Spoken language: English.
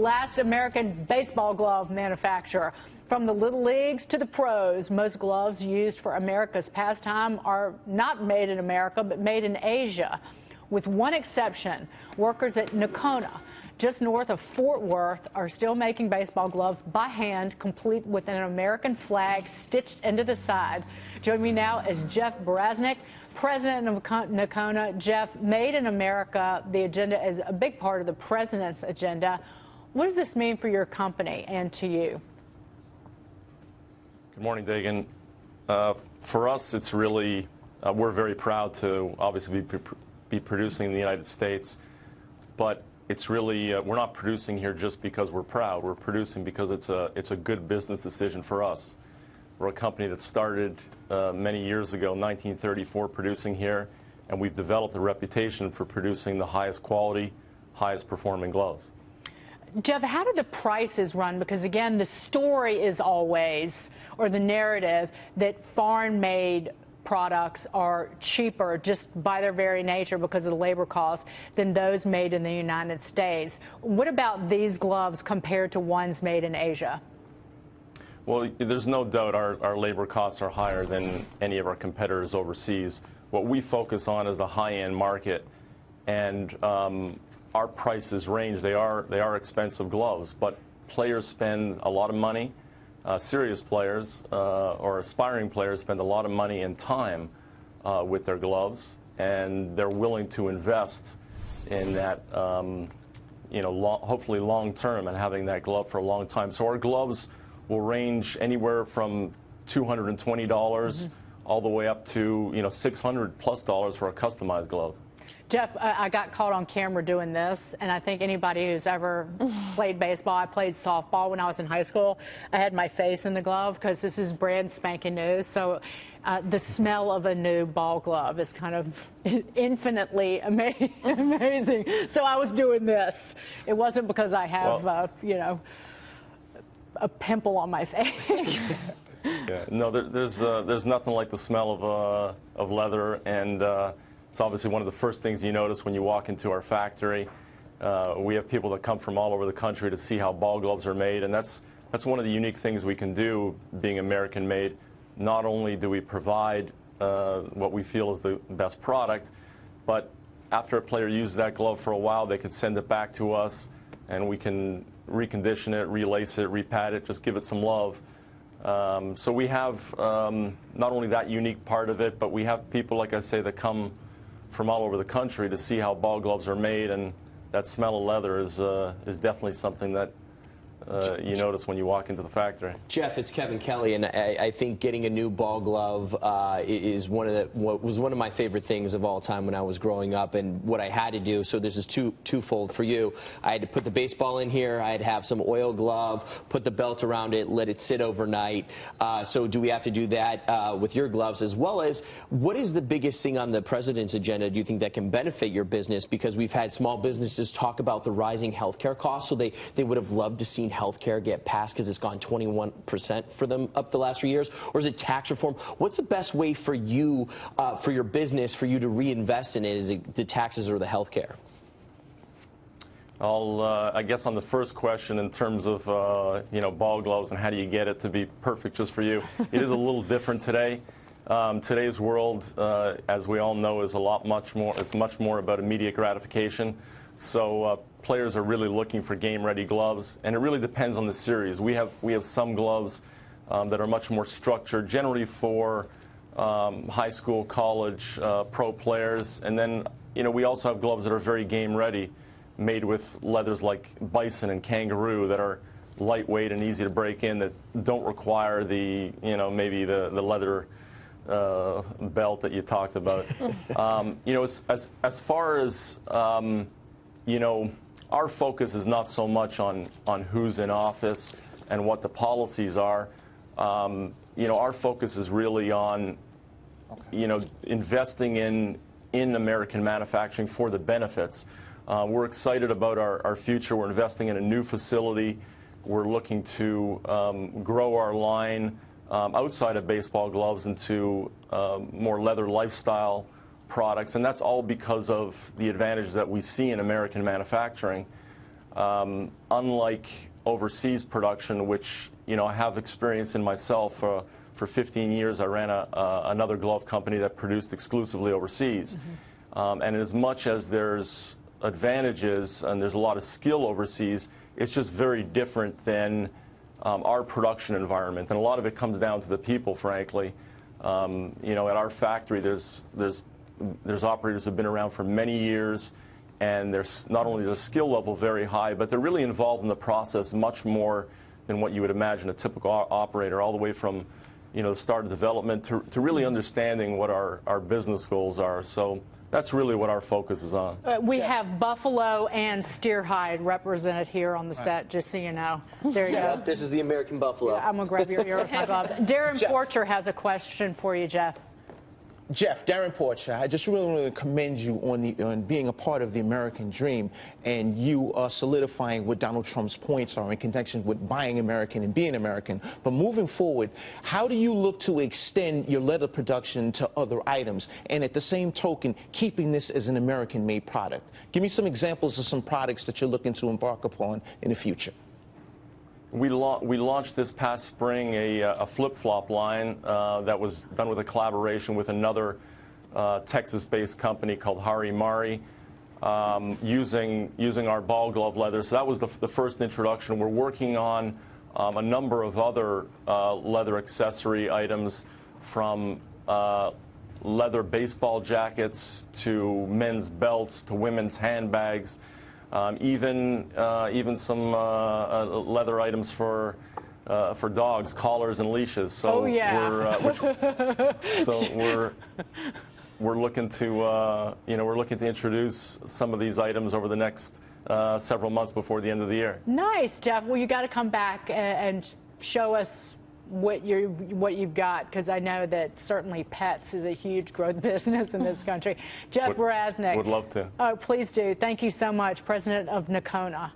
last American baseball glove manufacturer. From the little leagues to the pros, most gloves used for America's pastime are not made in America, but made in Asia. With one exception, workers at Nokona, just north of Fort Worth, are still making baseball gloves by hand, complete with an American flag stitched into the side. Joining me now is Jeff Beraznik, president of Nokona. Jeff, Made in America, the agenda is a big part of the president's agenda. What does this mean for your company and to you? Good morning, Dagan. For us, it's really, we're very proud to obviously be producing in the United States, but it's really, we're not producing here just because we're proud. We're producing because it's a good business decision for us. We're a company that started many years ago, 1934, producing here, and we've developed a reputation for producing the highest quality, highest performing gloves. Jeff, how do the prices run? Because again, the story is always, or the narrative, that foreign-made products are cheaper just by their very nature because of the labor costs than those made in the United States. What about these gloves compared to ones made in Asia? Well, there's no doubt our labor costs are higher than any of our competitors overseas. What we focus on is the high-end market, and our prices range. They are expensive gloves, but players spend a lot of money. Serious players or aspiring players spend a lot of money and time with their gloves, and they're willing to invest in that, hopefully long term, and having that glove for a long time. So our gloves will range anywhere from $220 all the way up to $600+ for a customized glove. Jeff, I got caught on camera doing this, and I think anybody who's ever played baseball, I played softball when I was in high school. I had my face in the glove because this is brand spanking new. So the smell of a new ball glove is kind of infinitely amazing. So I was doing this. It wasn't because I have, a pimple on my face. Yeah, no, there's nothing like the smell of leather, and it's obviously one of the first things you notice when you walk into our factory. We have people that come from all over the country to see how ball gloves are made, and that's one of the unique things we can do, being American-made. Not only do we provide what we feel is the best product, but after a player uses that glove for a while, they can send it back to us, and we can recondition it, relace it, repad it, just give it some love. So we have not only that unique part of it, but we have people, like I say, that come from all over the country to see how ball gloves are made, and that smell of leather is definitely something that you notice when you walk into the factory. Jeff, it's Kevin Kelly, and I think getting a new ball glove is what was one of my favorite things of all time when I was growing up. And what I had to do, so this is twofold for you. I had to put the baseball in here. I had to have some oil glove, put the belt around it, let it sit overnight. So do we have to do that with your gloves as well as what is the biggest thing on the president's agenda do you think that can benefit your business? Because we've had small businesses talk about the rising healthcare costs, so they would have loved to see healthcare get passed because it's gone 21% for them up the last few years? Or is it tax reform? What's the best way for you, for your business, for you to reinvest in it? Is it the taxes or the healthcare? I guess on the first question, in terms of ball gloves and how do you get it to be perfect just for you, it is a little different today. Today's world, as we all know, is it's much more about immediate gratification. So players are really looking for game-ready gloves, and it really depends on the series. We have some gloves that are much more structured, generally for high school, college, pro players, and then we also have gloves that are very game-ready, made with leathers like bison and kangaroo that are lightweight and easy to break in, that don't require the maybe the leather belt that you talked about. As far as our focus is not so much on who's in office and what the policies are. Our focus is really on investing in American manufacturing for the benefits. We're excited about our future. We're investing in a new facility. We're looking to grow our line outside of baseball gloves into more leather lifestyle products, and that's all because of the advantage that we see in American manufacturing. unlike overseas production, which I have experience in myself. For 15 years, I ran another glove company that produced exclusively overseas. And as much as there's advantages and there's a lot of skill overseas, it's just very different than our production environment. And a lot of it comes down to the people, frankly. At our factory, there's operators who have been around for many years, and there's not only the skill level very high, but they're really involved in the process much more than what you would imagine a typical operator, all the way from the start of development to really understanding what our business goals are. So that's really what our focus is on. We have buffalo and steer hide represented here on the set, just so you know. There you go. This is the American buffalo. Yeah, I'm going to grab your glove. Darren Porcher has a question for you, Jeff. Jeff, Darren Porcher, I just really want to commend you on being a part of the American dream, and you are solidifying what Donald Trump's points are in connection with buying American and being American. But moving forward, how do you look to extend your leather production to other items, and at the same token, keeping this as an American-made product? Give me some examples of some products that you're looking to embark upon in the future. We launched this past spring a flip-flop line that was done with a collaboration with another Texas-based company called Hari Mari, using our ball glove leather. So that was the first introduction. We're working on a number of other leather accessory items, from leather baseball jackets to men's belts to women's handbags. Even some leather items for dogs, collars and leashes. So oh, yeah. we're looking to we're looking to introduce some of these items over the next several months before the end of the year. Nice, Jeff. Well, you got to come back and show us what you've got, because I know that certainly pets is a huge growth business in this country. Jeff Beraznik. Would love to. Oh, please do. Thank you so much, President of Nokona.